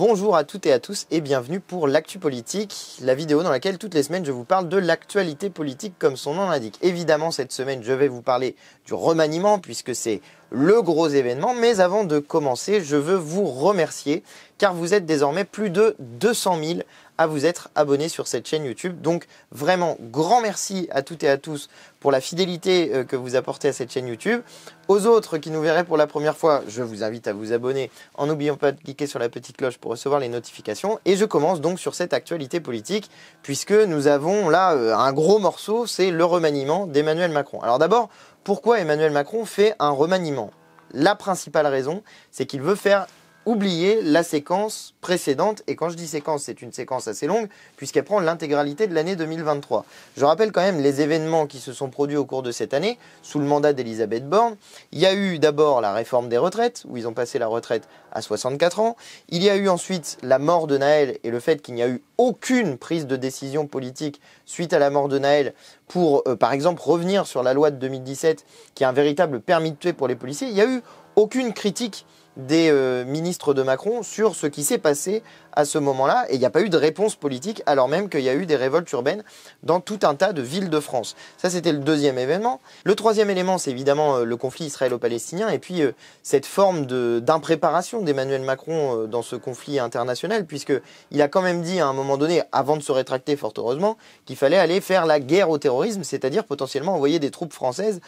Bonjour à toutes et à tous et bienvenue pour l'Actu Politique, la vidéo dans laquelle toutes les semaines je vous parle de l'actualité politique comme son nom l'indique. Évidemment cette semaine je vais vous parler du remaniement puisque c'est le gros événement, mais avant de commencer je veux vous remercier car vous êtes désormais plus de 200 000 à vous être abonnés sur cette chaîne YouTube. Donc vraiment grand merci à toutes et à tous pour la fidélité que vous apportez à cette chaîne YouTube. Aux autres qui nous verraient pour la première fois, je vous invite à vous abonner en n'oubliant pas de cliquer sur la petite cloche pour recevoir les notifications. Et je commence donc sur cette actualité politique puisque nous avons là un gros morceau, c'est le remaniement d'Emmanuel Macron. Alors d'abord, pourquoi Emmanuel Macron fait un remaniement? La principale raison, c'est qu'il veut faire oublier la séquence précédente. Et quand je dis séquence, c'est une séquence assez longue puisqu'elle prend l'intégralité de l'année 2023. Je rappelle quand même les événements qui se sont produits au cours de cette année sous le mandat d'Elisabeth Borne. Il y a eu d'abord la réforme des retraites où ils ont passé la retraite à 64 ans. Il y a eu ensuite la mort de Naël et le fait qu'il n'y a eu aucune prise de décision politique suite à la mort de Naël pour, par exemple, revenir sur la loi de 2017 qui est un véritable permis de tuer pour les policiers. Il n'y a eu aucune critique des ministres de Macron sur ce qui s'est passé à ce moment-là et il n'y a pas eu de réponse politique alors même qu'il y a eu des révoltes urbaines dans tout un tas de villes de France. Ça c'était le deuxième événement. Le troisième élément c'est évidemment le conflit israélo-palestinien et puis cette forme d'impréparation d'Emmanuel Macron dans ce conflit international puisqu'il a quand même dit à un moment donné, avant de se rétracter fort heureusement, qu'il fallait aller faire la guerre au terrorisme, c'est-à-dire potentiellement envoyer des troupes françaises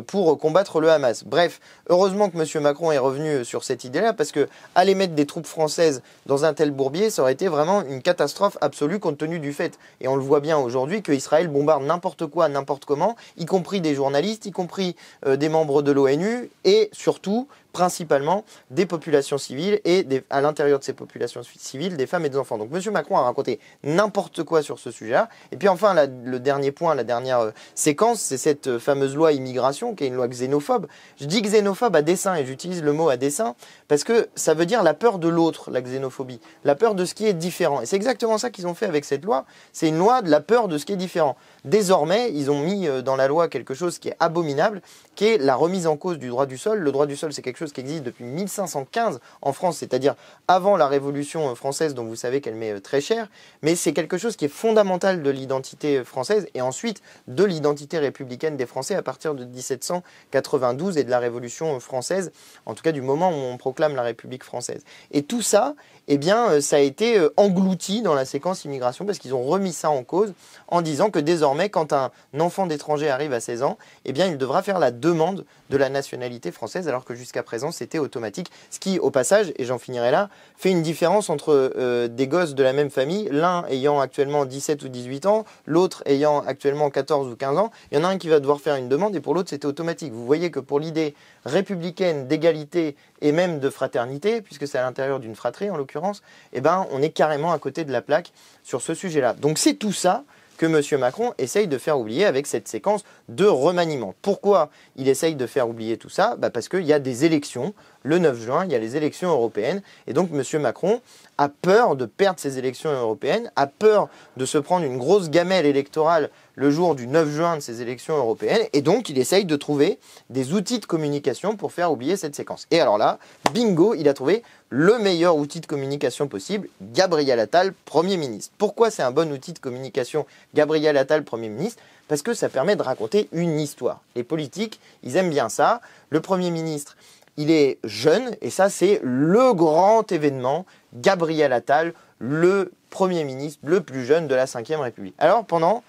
pour combattre le Hamas. Bref, heureusement que M. Macron est revenu sur cette idée-là parce que aller mettre des troupes françaises dans un tel bourbier, ça aurait été vraiment une catastrophe absolue compte tenu du fait, et on le voit bien aujourd'hui, qu'Israël bombarde n'importe quoi, n'importe comment, y compris des journalistes, y compris des membres de l'ONU, et surtout, principalement, des populations civiles, et à l'intérieur de ces populations civiles, des femmes et des enfants. Donc M. Macron a raconté n'importe quoi sur ce sujet-là. Et puis enfin, le dernier point, la dernière séquence, c'est cette fameuse loi immigration, qui est une loi xénophobe. Je dis xénophobe à dessein, et j'utilise le mot à dessein, parce que ça veut dire la peur de l'autre, la xénophobie, la peur de ce qui est différent. Et c'est exactement ça qu'ils ont fait avec cette loi, c'est une loi de la peur de ce qui est différent. Désormais, ils ont mis dans la loi quelque chose qui est abominable, qui est la remise en cause du droit du sol. Le droit du sol, c'est quelque chose qui existe depuis 1515 en France, c'est-à-dire avant la Révolution française, dont vous savez qu'elle met très cher, mais c'est quelque chose qui est fondamental de l'identité française et ensuite de l'identité républicaine des Français à partir de 1792 et de la Révolution française, en tout cas du moment où on proclame la République française. Et tout ça, eh bien, ça a été englouti dans la séquence immigration parce qu'ils ont remis ça en cause en disant que désormais, quand un enfant d'étranger arrive à 16 ans, eh bien, il devra faire la demande de la nationalité française alors que jusqu'à présent, c'était automatique. Ce qui, au passage, et j'en finirai là, fait une différence entre des gosses de la même famille, l'un ayant actuellement 17 ou 18 ans, l'autre ayant actuellement 14 ou 15 ans. Il y en a un qui va devoir faire une demande et pour l'autre, c'était automatique. Vous voyez que pour l'idée républicaine d'égalité et même de fraternité, puisque c'est à l'intérieur d'une fratrie en l'occurrence, eh ben, on est carrément à côté de la plaque sur ce sujet-là. Donc c'est tout ça que M. Macron essaye de faire oublier avec cette séquence de remaniement. Pourquoi il essaye de faire oublier tout ça? Parce qu'il y a des élections. Le 9 juin, il y a les élections européennes. Et donc M. Macron a peur de perdre ces élections européennes, a peur de se prendre une grosse gamelle électorale le jour du 9 juin de ces élections européennes. Et donc il essaye de trouver des outils de communication pour faire oublier cette séquence. Et alors là, bingo, il a trouvé le meilleur outil de communication possible, Gabriel Attal, Premier ministre. Pourquoi c'est un bon outil de communication, Gabriel Attal, Premier ministre? Parce que ça permet de raconter une histoire. Les politiques, ils aiment bien ça. Le Premier ministre, il est jeune, et ça c'est le grand événement, Gabriel Attal, le Premier ministre le plus jeune de la Ve République. Alors pendant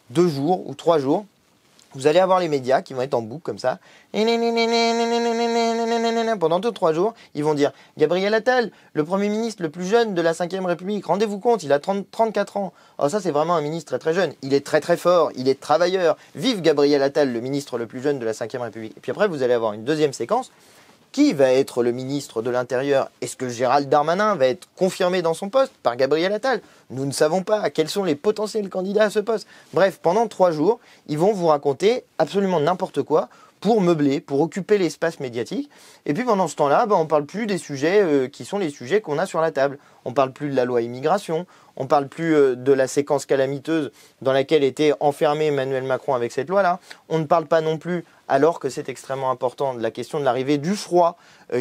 2 jours ou 3 jours, vous allez avoir les médias qui vont être en boucle comme ça. Pendant 2-3 jours, ils vont dire « Gabriel Attal, le Premier ministre le plus jeune de la Ve République, rendez-vous compte, il a 34 ans. » Alors ça, c'est vraiment un ministre très très jeune. Il est très très fort, il est travailleur. Vive Gabriel Attal, le ministre le plus jeune de la Ve République. Et puis après, vous allez avoir une deuxième séquence. Qui va être le ministre de l'Intérieur? Est-ce que Gérald Darmanin va être confirmé dans son poste par Gabriel Attal? Nous ne savons pas. Quels sont les potentiels candidats à ce poste? Bref, pendant 3 jours, ils vont vous raconter absolument n'importe quoi pour meubler, pour occuper l'espace médiatique. Et puis pendant ce temps-là, on ne parle plus des sujets qui sont les sujets qu'on a sur la table. On ne parle plus de la loi immigration, on ne parle plus de la séquence calamiteuse dans laquelle était enfermé Emmanuel Macron avec cette loi-là. On ne parle pas non plus, alors que c'est extrêmement important, de la question de l'arrivée du froid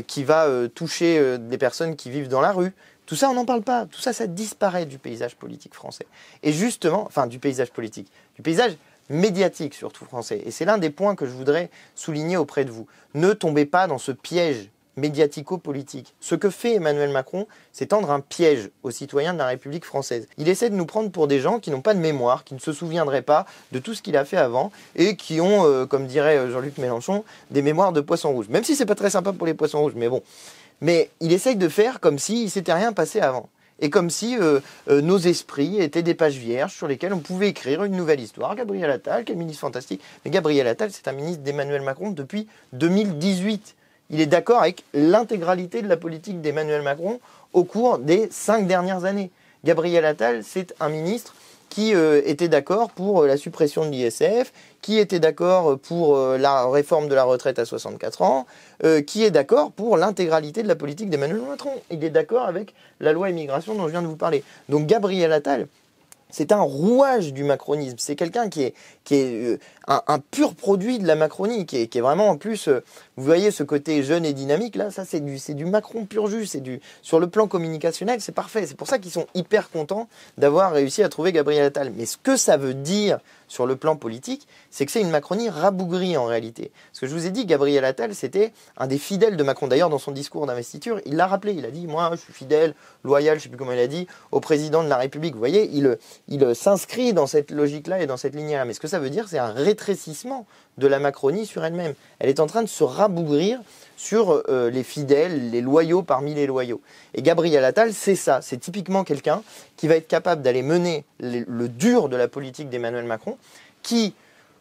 qui va toucher des personnes qui vivent dans la rue, Tout ça, on n'en parle pas. Tout ça, ça disparaît du paysage politique français. Et justement, enfin du paysage politique, du paysage médiatique surtout français. Et c'est l'un des points que je voudrais souligner auprès de vous. Ne tombez pas dans ce piège médiatico-politique. Ce que fait Emmanuel Macron, c'est tendre un piège aux citoyens de la République française. Il essaie de nous prendre pour des gens qui n'ont pas de mémoire, qui ne se souviendraient pas de tout ce qu'il a fait avant et qui ont, comme dirait Jean-Luc Mélenchon, des mémoires de poissons rouges. Même si c'est pas très sympa pour les poissons rouges, mais bon. Mais il essaye de faire comme s'il ne s'était rien passé avant. Et comme si nos esprits étaient des pages vierges sur lesquelles on pouvait écrire une nouvelle histoire. Gabriel Attal, quel ministre fantastique. Mais Gabriel Attal, c'est un ministre d'Emmanuel Macron depuis 2018. Il est d'accord avec l'intégralité de la politique d'Emmanuel Macron au cours des 5 dernières années. Gabriel Attal, c'est un ministre qui était d'accord pour la suppression de l'ISF, qui était d'accord pour la réforme de la retraite à 64 ans, qui est d'accord pour l'intégralité de la politique d'Emmanuel Macron. Il est d'accord avec la loi immigration dont je viens de vous parler. Donc Gabriel Attal, c'est un rouage du macronisme. C'est quelqu'un qui est un pur produit de la Macronie, qui est vraiment en plus, vous voyez ce côté jeune et dynamique, là, ça c'est du Macron pur jus, sur le plan communicationnel, c'est parfait. C'est pour ça qu'ils sont hyper contents d'avoir réussi à trouver Gabriel Attal. Mais ce que ça veut dire sur le plan politique, c'est que c'est une Macronie rabougrie en réalité. Parce que je vous ai dit, Gabriel Attal, c'était un des fidèles de Macron. D'ailleurs, dans son discours d'investiture, il l'a rappelé, il a dit, moi je suis fidèle, loyal, je ne sais plus comment il a dit, au président de la République. Vous voyez, il s'inscrit dans cette logique-là et dans cette lignée-là. Mais ce que ça veut dire, c'est un rétrécissement de la Macronie sur elle-même. Elle est en train de se rabougrir sur les fidèles, les loyaux parmi les loyaux. Et Gabriel Attal, c'est ça. C'est typiquement quelqu'un qui va être capable d'aller mener le dur de la politique d'Emmanuel Macron, qui,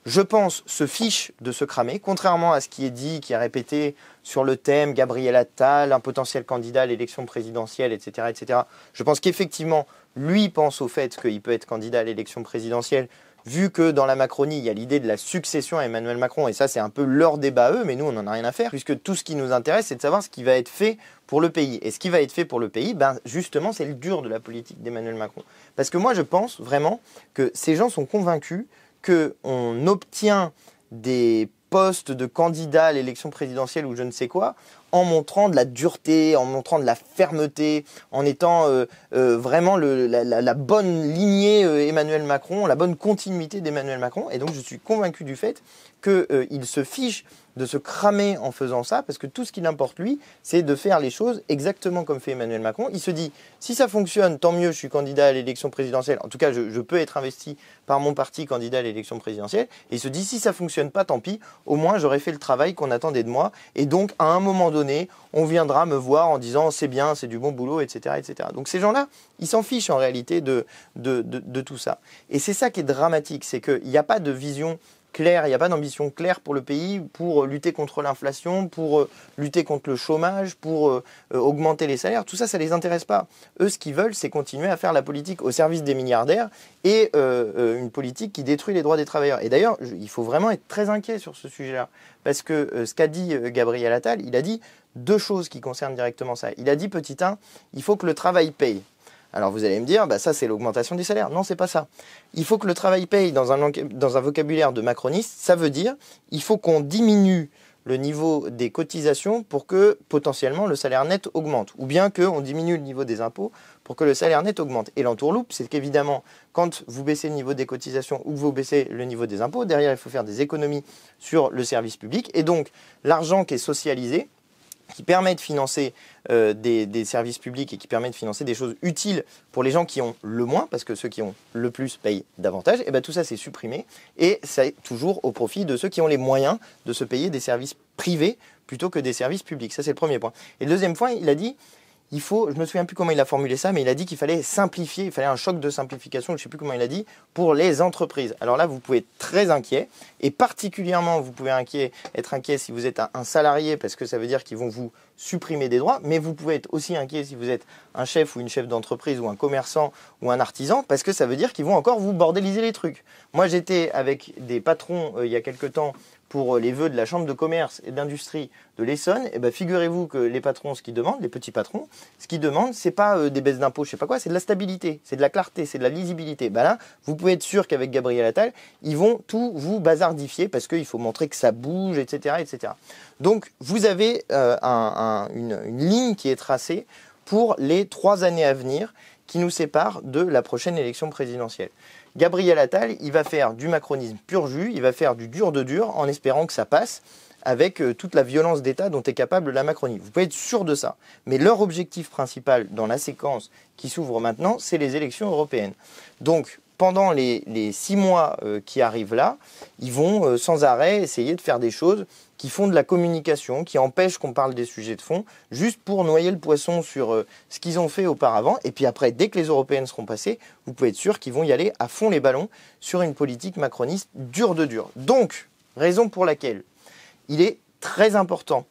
je pense, se fiche de se cramer, contrairement à ce qui est dit, qui est répété sur le thème Gabriel Attal, un potentiel candidat à l'élection présidentielle, etc., etc. Je pense qu'effectivement, lui pense au fait qu'il peut être candidat à l'élection présidentielle, vu que dans la Macronie, il y a l'idée de la succession à Emmanuel Macron, et ça c'est un peu leur débat à eux, mais nous on n'en a rien à faire, puisque tout ce qui nous intéresse, c'est de savoir ce qui va être fait pour le pays. Et ce qui va être fait pour le pays, ben, justement, c'est le dur de la politique d'Emmanuel Macron. Parce que moi je pense vraiment que ces gens sont convaincus qu'on obtient des postes de candidats à l'élection présidentielle ou je ne sais quoi, en montrant de la dureté, en montrant de la fermeté, en étant vraiment la bonne lignée Emmanuel Macron, la bonne continuité d'Emmanuel Macron. Et donc je suis convaincu du fait qu'il se fiche de se cramer en faisant ça, parce que tout ce qui l'importe lui, c'est de faire les choses exactement comme fait Emmanuel Macron. Il se dit, si ça fonctionne, tant mieux, je suis candidat à l'élection présidentielle. En tout cas, je peux être investi par mon parti candidat à l'élection présidentielle. Et il se dit, si ça fonctionne pas, tant pis, au moins j'aurais fait le travail qu'on attendait de moi. Et donc, à un moment donné, on viendra me voir en disant, c'est bien, c'est du bon boulot, etc., etc. Donc ces gens-là, ils s'en fichent en réalité de tout ça. Et c'est ça qui est dramatique, c'est qu'il n'y a pas de vision clair, il n'y a pas d'ambition claire pour le pays, pour lutter contre l'inflation, pour lutter contre le chômage, pour augmenter les salaires. Tout ça, ça ne les intéresse pas. Eux, ce qu'ils veulent, c'est continuer à faire la politique au service des milliardaires et une politique qui détruit les droits des travailleurs. Et d'ailleurs, il faut vraiment être très inquiet sur ce sujet-là. Parce que ce qu'a dit Gabriel Attal, il a dit 2 choses qui concernent directement ça. Il a dit, petit 1, il faut que le travail paye. Alors vous allez me dire, bah ça c'est l'augmentation des salaires. Non, c'est pas ça. Il faut que le travail paye dans un vocabulaire de macroniste. Ça veut dire, il faut qu'on diminue le niveau des cotisations pour que potentiellement le salaire net augmente. Ou bien qu'on diminue le niveau des impôts pour que le salaire net augmente. Et l'entourloupe, c'est qu'évidemment, quand vous baissez le niveau des cotisations ou que vous baissez le niveau des impôts, derrière il faut faire des économies sur le service public. Et donc l'argent qui est socialisé, qui permet de financer des services publics et qui permet de financer des choses utiles pour les gens qui ont le moins, parce que ceux qui ont le plus payent davantage, et bien tout ça c'est supprimé, et c'est toujours au profit de ceux qui ont les moyens de se payer des services privés plutôt que des services publics. Ça c'est le premier point. Et le deuxième point, il a dit, je ne me souviens plus comment il a formulé ça, mais il a dit qu'il fallait simplifier, il fallait un choc de simplification, je ne sais plus comment il a dit, pour les entreprises. Alors là, vous pouvez être très inquiet, et particulièrement, vous pouvez être inquiet si vous êtes un salarié, parce que ça veut dire qu'ils vont vous supprimer des droits, mais vous pouvez être aussi inquiet si vous êtes un chef ou une chef d'entreprise ou un commerçant ou un artisan, parce que ça veut dire qu'ils vont encore vous bordéliser les trucs. Moi, j'étais avec des patrons il y a quelque temps pour les vœux de la Chambre de commerce et d'industrie de l'Essonne, et ben figurez-vous que les patrons, ce qu'ils demandent, les petits patrons, ce qu'ils demandent, c'est pas des baisses d'impôts, je sais pas quoi, c'est de la stabilité, c'est de la clarté, c'est de la lisibilité. Ben là, vous pouvez être sûr qu'avec Gabriel Attal, ils vont tout vous bazardifier parce qu'il faut montrer que ça bouge, etc., etc. Donc, vous avez une ligne qui est tracée pour les 3 années à venir qui nous séparent de la prochaine élection présidentielle. Gabriel Attal, il va faire du macronisme pur jus, il va faire du dur de dur en espérant que ça passe avec toute la violence d'État dont est capable la Macronie. Vous pouvez être sûr de ça. Mais leur objectif principal dans la séquence qui s'ouvre maintenant, c'est les élections européennes. Donc, pendant les 6 mois qui arrivent là, ils vont sans arrêt essayer de faire des choses qui font de la communication, qui empêchent qu'on parle des sujets de fond, juste pour noyer le poisson sur ce qu'ils ont fait auparavant. Et puis après, dès que les européennes seront passées, vous pouvez être sûr qu'ils vont y aller à fond les ballons sur une politique macroniste dure de dur. Donc, raison pour laquelle il est très important,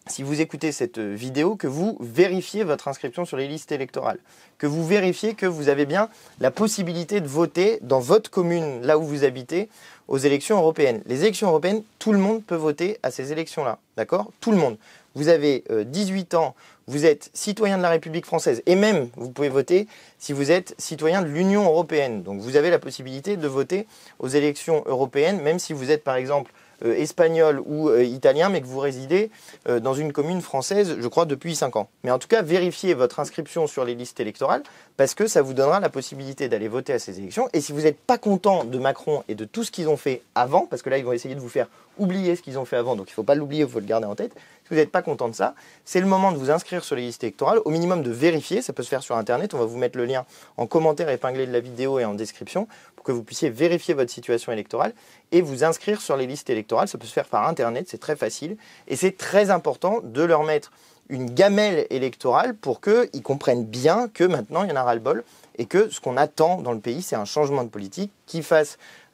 si vous écoutez cette vidéo, que vous vérifiez votre inscription sur les listes électorales, que vous vérifiez que vous avez bien la possibilité de voter dans votre commune, là où vous habitez, aux élections européennes. Les élections européennes, tout le monde peut voter à ces élections-là, d'accord? Tout le monde. Vous avez 18 ans, vous êtes citoyen de la République française, et même vous pouvez voter si vous êtes citoyen de l'Union européenne. Donc vous avez la possibilité de voter aux élections européennes, même si vous êtes par exemple espagnol ou italien, mais que vous résidez dans une commune française, je crois, depuis 5 ans. Mais en tout cas, vérifiez votre inscription sur les listes électorales, parce que ça vous donnera la possibilité d'aller voter à ces élections. Et si vous n'êtes pas content de Macron et de tout ce qu'ils ont fait avant, parce que là, ils vont essayer de vous faire oublier ce qu'ils ont fait avant, donc il ne faut pas l'oublier, il faut le garder en tête. Si vous n'êtes pas content de ça, c'est le moment de vous inscrire sur les listes électorales, au minimum de vérifier, ça peut se faire sur Internet, on va vous mettre le lien en commentaire épinglé de la vidéo et en description, pour que vous puissiez vérifier votre situation électorale et vous inscrire sur les listes électorales. Ça peut se faire par Internet, c'est très facile, et c'est très important de leur mettre une gamelle électorale pour qu'ils comprennent bien que maintenant il y en a ras-le-bol et que ce qu'on attend dans le pays, c'est un changement de politique qui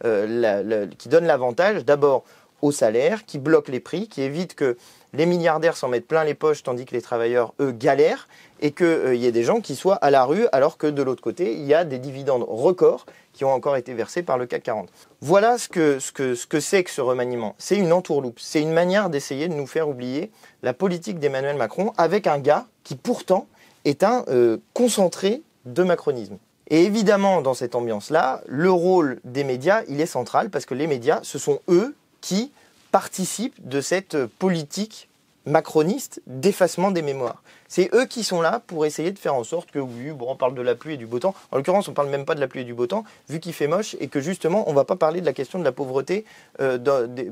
donne l'avantage d'abord au salaire, qui bloque les prix, qui évite que les milliardaires s'en mettent plein les poches tandis que les travailleurs, eux, galèrent, et qu'il y ait des gens qui soient à la rue alors que de l'autre côté, il y a des dividendes records qui ont encore été versés par le CAC 40. Voilà ce que c'est que ce remaniement. C'est une entourloupe. C'est une manière d'essayer de nous faire oublier la politique d'Emmanuel Macron avec un gars qui pourtant est un concentré de macronisme. Et évidemment, dans cette ambiance-là, le rôle des médias, il est central parce que les médias, ce sont eux qui participent de cette politique macroniste d'effacement des mémoires. C'est eux qui sont là pour essayer de faire en sorte que, oui, bon, on parle de la pluie et du beau temps. En l'occurrence, on ne parle même pas de la pluie et du beau temps, vu qu'il fait moche, et que justement, on ne va pas parler de la question de la pauvreté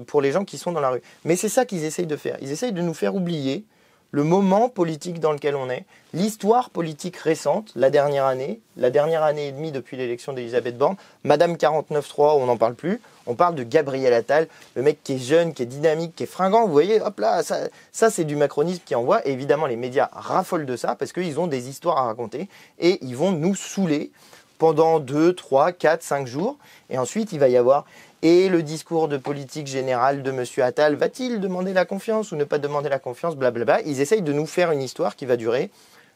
pour les gens qui sont dans la rue. Mais c'est ça qu'ils essayent de faire. Ils essayent de nous faire oublier le moment politique dans lequel on est, l'histoire politique récente, la dernière année et demie depuis l'élection d'Elisabeth Borne, Madame 49.3, on n'en parle plus, on parle de Gabriel Attal, le mec qui est jeune, qui est dynamique, qui est fringant, vous voyez, hop là, ça c'est du macronisme qui envoie, et évidemment les médias raffolent de ça, parce qu'ils ont des histoires à raconter, et ils vont nous saouler pendant 2, 3, 4, 5 jours, et ensuite il va y avoir... Et le discours de politique générale de M. Attal, va-t-il demander la confiance ou ne pas demander la confiance, blablabla. Ils essayent de nous faire une histoire qui va durer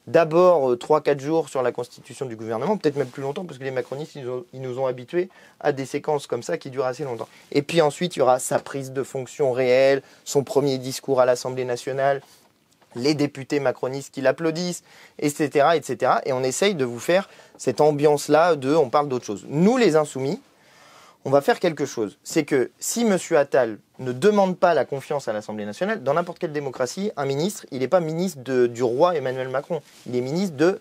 d'abord 3-4 jours sur la constitution du gouvernement, peut-être même plus longtemps, parce que les macronistes, ils nous ont habitués à des séquences comme ça qui durent assez longtemps. Et puis ensuite, il y aura sa prise de fonction réelle, son premier discours à l'Assemblée nationale, les députés macronistes qui l'applaudissent, etc., etc. Et on essaye de vous faire cette ambiance-là on parle d'autre chose. Nous, les insoumis, on va faire quelque chose. C'est que si M. Attal ne demande pas la confiance à l'Assemblée nationale, dans n'importe quelle démocratie, un ministre, il n'est pas ministre du roi Emmanuel Macron. Il est ministre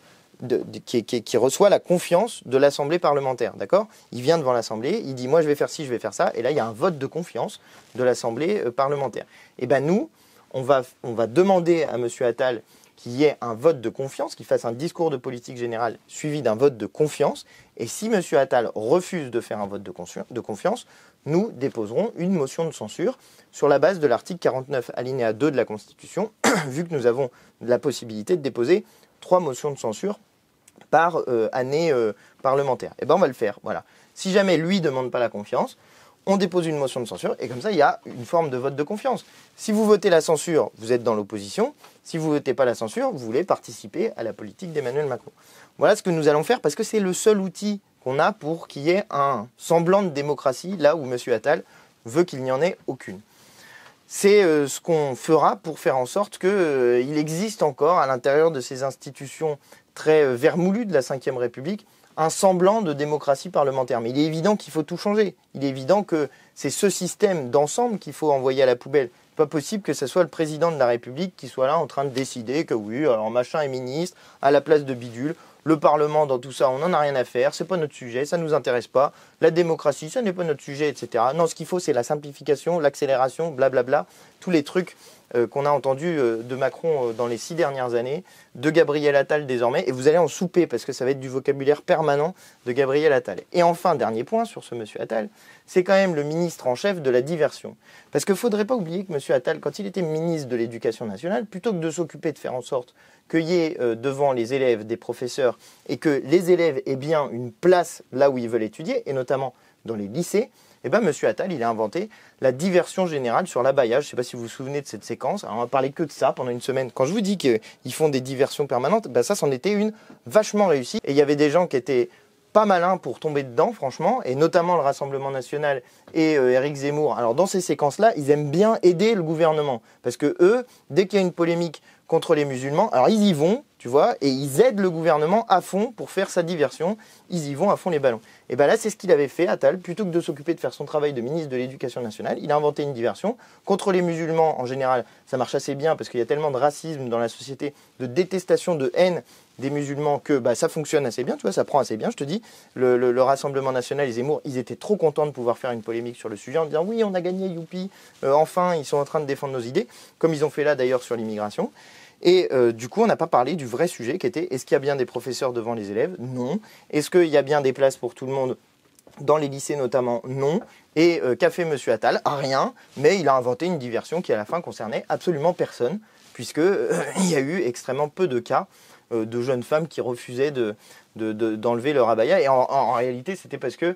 qui reçoit la confiance de l'Assemblée parlementaire. D'accord ? Il vient devant l'Assemblée, il dit « moi je vais faire ci, je vais faire ça ». Et là, il y a un vote de confiance de l'Assemblée parlementaire. Et bien nous, on va demander à M. Attal qu'il y ait un vote de confiance, qu'il fasse un discours de politique générale suivi d'un vote de confiance. Et si M. Attal refuse de faire un vote de confiance, nous déposerons une motion de censure sur la base de l'article 49 alinéa 2 de la Constitution, vu que nous avons la possibilité de déposer 3 motions de censure par année parlementaire. Et bien on va le faire, voilà. Si jamais lui ne demande pas la confiance, on dépose une motion de censure et comme ça, il y a une forme de vote de confiance. Si vous votez la censure, vous êtes dans l'opposition. Si vous ne votez pas la censure, vous voulez participer à la politique d'Emmanuel Macron. Voilà ce que nous allons faire parce que c'est le seul outil qu'on a pour qu'il y ait un semblant de démocratie là où M. Attal veut qu'il n'y en ait aucune. C'est ce qu'on fera pour faire en sorte qu'il existe encore à l'intérieur de ces institutions très vermoulu de la Ve République, un semblant de démocratie parlementaire. Mais il est évident qu'il faut tout changer. Il est évident que c'est ce système d'ensemble qu'il faut envoyer à la poubelle. Pas possible que ce soit le président de la République qui soit là en train de décider que oui, alors machin est ministre à la place de bidule. Le Parlement, dans tout ça, on n'en a rien à faire, c'est pas notre sujet, ça ne nous intéresse pas. La démocratie, ça n'est pas notre sujet, etc. Non, ce qu'il faut, c'est la simplification, l'accélération, blablabla, tous les trucs qu'on a entendus de Macron dans les 6 dernières années, de Gabriel Attal désormais, et vous allez en souper parce que ça va être du vocabulaire permanent de Gabriel Attal. Et enfin, dernier point sur ce monsieur Attal, c'est quand même le ministre en chef de la diversion. Parce qu'il ne faudrait pas oublier que monsieur Attal, quand il était ministre de l'Éducation nationale, plutôt que de s'occuper de faire en sorte qu'il y ait devant les élèves des professeurs et que les élèves aient bien une place là où ils veulent étudier, et notamment dans les lycées, eh ben, M. Attal, il a inventé la diversion générale sur l'abaya. Je ne sais pas si vous vous souvenez de cette séquence. Alors, on va parler que de ça pendant une semaine. Quand je vous dis qu'ils font des diversions permanentes, ben ça, c'en était une vachement réussie. Et il y avait des gens qui étaient pas malins pour tomber dedans, franchement, et notamment le Rassemblement National et Éric Zemmour. Alors, dans ces séquences-là, ils aiment bien aider le gouvernement. Parce que eux, dès qu'il y a une polémique contre les musulmans, alors ils y vont, tu vois, et ils aident le gouvernement à fond pour faire sa diversion. Ils y vont à fond les ballons. Et bien là, c'est ce qu'il avait fait, Attal. Plutôt que de s'occuper de faire son travail de ministre de l'Éducation nationale, il a inventé une diversion. Contre les musulmans, en général, ça marche assez bien parce qu'il y a tellement de racisme dans la société, de détestation, de haine des musulmans que bah, ça fonctionne assez bien, tu vois, ça prend assez bien, je te dis. Le Rassemblement National, les Zemmour, ils étaient trop contents de pouvoir faire une polémique sur le sujet en disant oui, on a gagné, youpi, enfin, ils sont en train de défendre nos idées, comme ils ont fait là d'ailleurs sur l'immigration. Et du coup, on n'a pas parlé du vrai sujet qui était est-ce qu'il y a bien des professeurs devant les élèves? Non. Est-ce qu'il y a bien des places pour tout le monde dans les lycées notamment? Non. Et qu'a fait M. Attal? Rien. Mais il a inventé une diversion qui à la fin concernait absolument personne, puisque il y a eu extrêmement peu de cas de jeunes femmes qui refusaient d'enlever leur abaya. Et en réalité, c'était parce que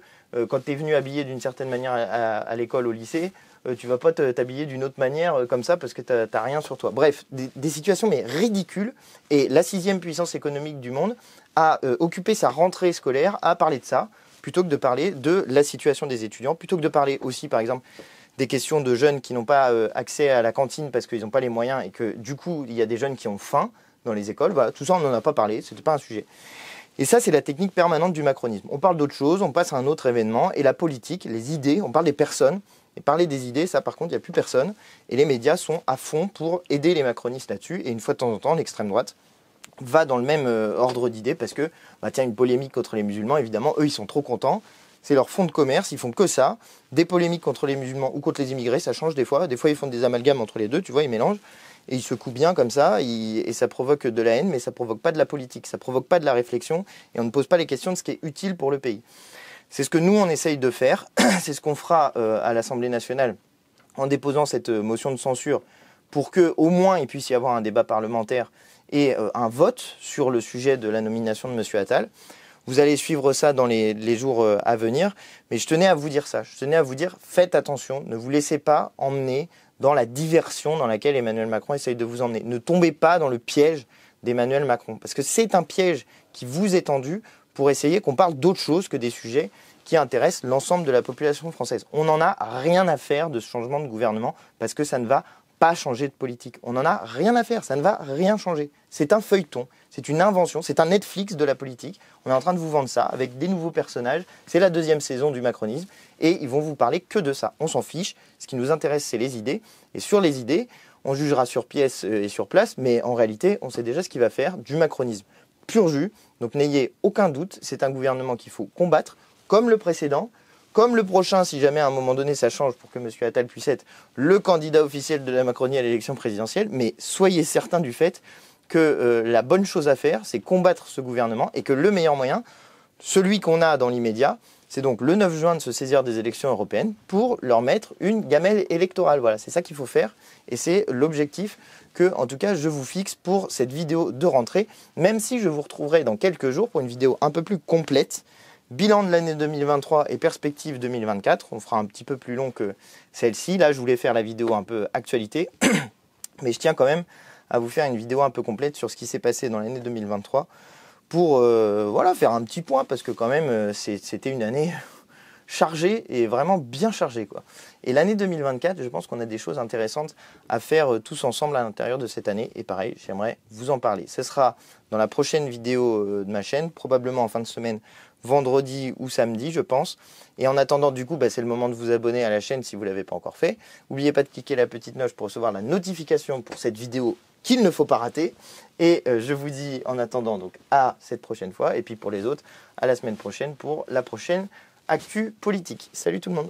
quand tu es venu habillé d'une certaine manière à l'école, au lycée, tu vas pas t'habiller d'une autre manière comme ça parce que t'as rien sur toi. Bref, des situations mais ridicules. Et la 6e puissance économique du monde a occupé sa rentrée scolaire à parler de ça, plutôt que de parler de la situation des étudiants, plutôt que de parler aussi, par exemple, des questions de jeunes qui n'ont pas accès à la cantine parce qu'ils n'ont pas les moyens et que du coup, il y a des jeunes qui ont faim dans les écoles. Voilà, tout ça, on n'en a pas parlé, c'était pas un sujet. Et ça, c'est la technique permanente du macronisme. On parle d'autre chose, on passe à un autre événement, et la politique, les idées, on parle des personnes. Et parler des idées, ça par contre, il n'y a plus personne. Et les médias sont à fond pour aider les macronistes là-dessus. Et une fois de temps en temps, l'extrême droite va dans le même ordre d'idées parce que, bah, tiens, une polémique contre les musulmans, évidemment, eux, ils sont trop contents. C'est leur fonds de commerce, ils font que ça. Des polémiques contre les musulmans ou contre les immigrés, ça change des fois. Des fois, ils font des amalgames entre les deux, tu vois, ils mélangent. Et ils secouent bien comme ça, et ça provoque de la haine, mais ça ne provoque pas de la politique, ça ne provoque pas de la réflexion, et on ne pose pas les questions de ce qui est utile pour le pays. C'est ce que nous, on essaye de faire. C'est ce qu'on fera à l'Assemblée nationale en déposant cette motion de censure pour qu'au moins il puisse y avoir un débat parlementaire et un vote sur le sujet de la nomination de M. Attal. Vous allez suivre ça dans les jours à venir. Mais je tenais à vous dire ça. Je tenais à vous dire, faites attention. Ne vous laissez pas emmener dans la diversion dans laquelle Emmanuel Macron essaye de vous emmener. Ne tombez pas dans le piège d'Emmanuel Macron. Parce que c'est un piège qui vous est tendu pour essayer qu'on parle d'autre chose que des sujets qui intéressent l'ensemble de la population française. On n'en a rien à faire de ce changement de gouvernement parce que ça ne va pas changer de politique. On n'en a rien à faire, ça ne va rien changer. C'est un feuilleton, c'est une invention, c'est un Netflix de la politique. On est en train de vous vendre ça avec des nouveaux personnages. C'est la 2e saison du macronisme et ils vont vous parler que de ça. On s'en fiche. Ce qui nous intéresse, c'est les idées. Et sur les idées, on jugera sur pièce et sur place, mais en réalité, on sait déjà ce qu'il va faire du macronisme pur jus. Donc n'ayez aucun doute, c'est un gouvernement qu'il faut combattre, comme le précédent, comme le prochain, si jamais à un moment donné ça change pour que M. Attal puisse être le candidat officiel de la Macronie à l'élection présidentielle. Mais soyez certains du fait que la bonne chose à faire, c'est combattre ce gouvernement et que le meilleur moyen, celui qu'on a dans l'immédiat, c'est donc le 9 juin de se saisir des élections européennes pour leur mettre une gamelle électorale. Voilà, c'est ça qu'il faut faire et c'est l'objectif que, en tout cas, je vous fixe pour cette vidéo de rentrée, même si je vous retrouverai dans quelques jours pour une vidéo un peu plus complète. Bilan de l'année 2023 et perspective 2024. On fera un petit peu plus long que celle-ci. Là, je voulais faire la vidéo un peu actualité, mais je tiens quand même à vous faire une vidéo un peu complète sur ce qui s'est passé dans l'année 2023 pour voilà, faire un petit point, parce que quand même, c'était une année, chargé et vraiment bien chargé, quoi. Et l'année 2024, je pense qu'on a des choses intéressantes à faire tous ensemble à l'intérieur de cette année. Et pareil, j'aimerais vous en parler. Ce sera dans la prochaine vidéo de ma chaîne, probablement en fin de semaine, vendredi ou samedi, je pense. Et en attendant, du coup, c'est le moment de vous abonner à la chaîne si vous ne l'avez pas encore fait. N'oubliez pas de cliquer la petite cloche pour recevoir la notification pour cette vidéo qu'il ne faut pas rater. Et je vous dis en attendant donc à cette prochaine fois. Et puis pour les autres, à la semaine prochaine pour la prochaine Actu Politique. Salut tout le monde!